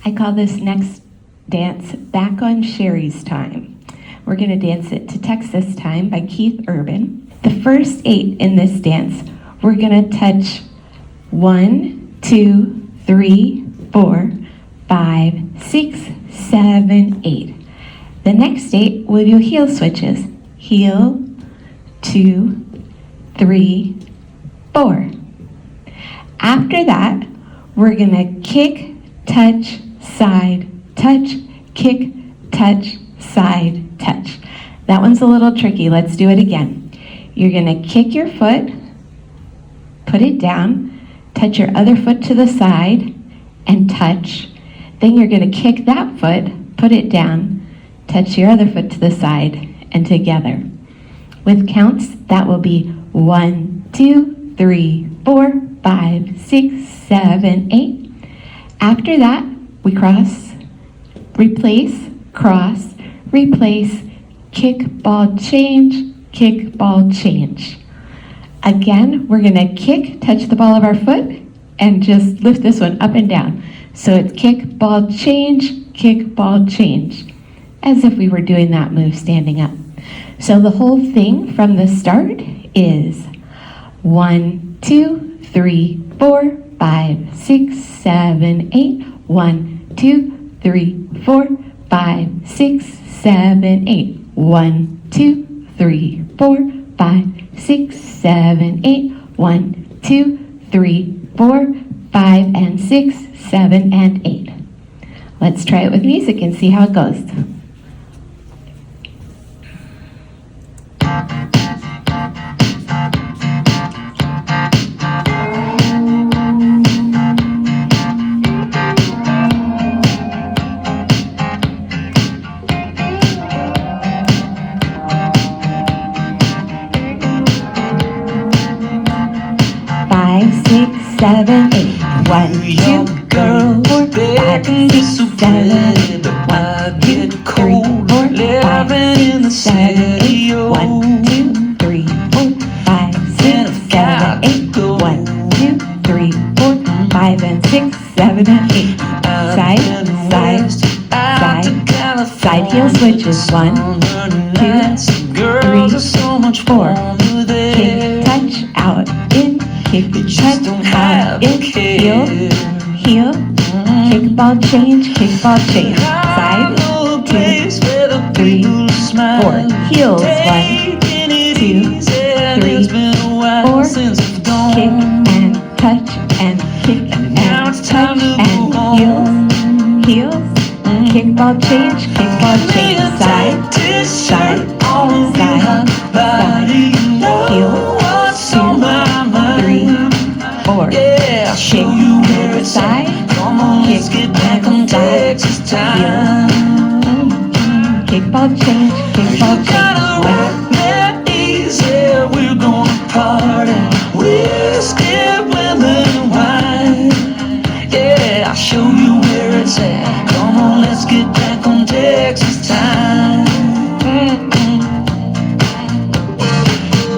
I call this next dance Back on Sherry's Time. We're going to dance it to Texas Time by Kieth Urban. The first 8 in this dance, we're going to touch 1, 2, 3, 4, 5, 6, 7, 8. The next 8, we'll do heel switches. Heel, 2, 3, 4. After that, we're going to kick, touch, side, touch, kick, touch, side, touch. That one's a little tricky. Let's do it again. You're going to kick your foot, put it down, touch your other foot to the side, and touch. Then you're going to kick that foot, put it down, touch your other foot to the side, and together. With counts, that will be 1, 2, 3, 4, 5, 6, 7, 8. After that, we cross, replace, cross, replace, kick, ball, change, kick, ball, change. Again, we're going to kick, touch the ball of our foot, and just lift this one up and down. So it's kick, ball, kick, ball, change, as if we were doing that move standing up. So the whole thing from the start is 1, 2, 3, 4, 5, 6, 7, 8. 1, 2, 3, 4, 5, 6, 7, 8. 1, 2, 3, 4, 5, 6, 7, 8. 1, 2, 3, 4, 5, and 6, 7, and 8. Let's try it with music and see how it goes. Seven, 8. 1, 2, 3, 4, 5, 6, 7, 8. 1, 2, 3, 4, 5, 6, 7, 8. 1, 2, 3, 4, 5, 6, 7, 8. 1, 2, 3, 4, 5, and 6, 7, and 8. Side, side, side, side heel switches. 1, 2, 3, 4. Kick, touch, out, in. Kick, touch, out, in, heel, heel, kick, ball, change, side, 2, 3, 4, heels, 1, 2, 3, 4, kick and touch and kick and touch and heels, heels, kick, ball, change, side, side, side, side, heel, 2, 3, 4. Kick to the side, kick back on Texas time. Kick, ball, change, We're gonna party, whiskey, women, and wine. Yeah, I'll show you where it's at. Come on, let's get back on Texas time.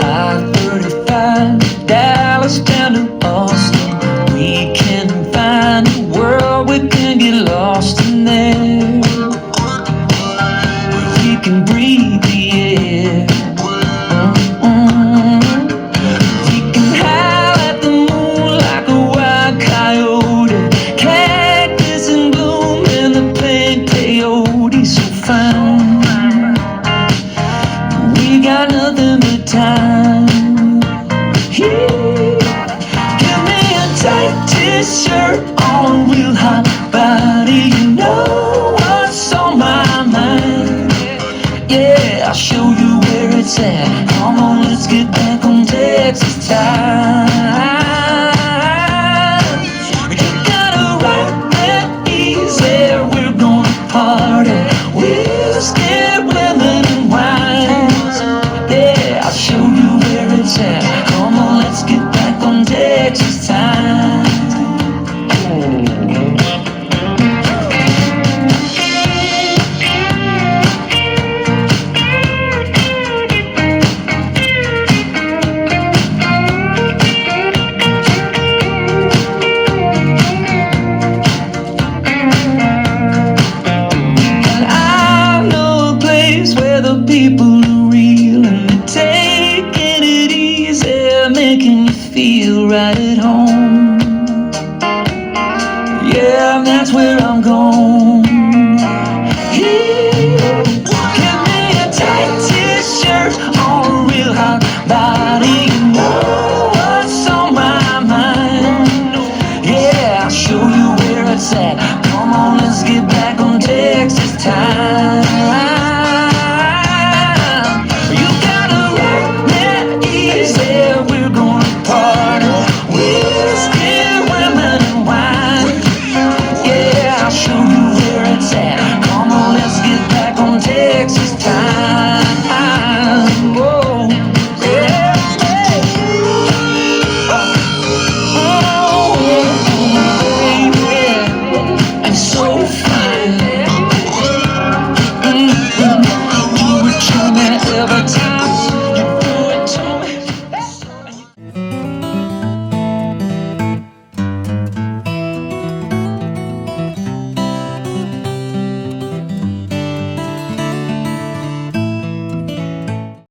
I-35, Dallas down to Austin. We can find a world, we can get lost in there. We can breathe the time, that's where I'm going. Yeah. Give me a tight t-shirt on a real hot body. You know what's on my mind. Yeah, I'll show you where it's at. Come on, let's get back on Texas time. You gotta rock that easy. We're gonna party. Whiskey, women, and wine. Yeah, I'll show you where it's at. Come on, let's get back on Texas time. Whoa, yeah, oh, baby, and so fine.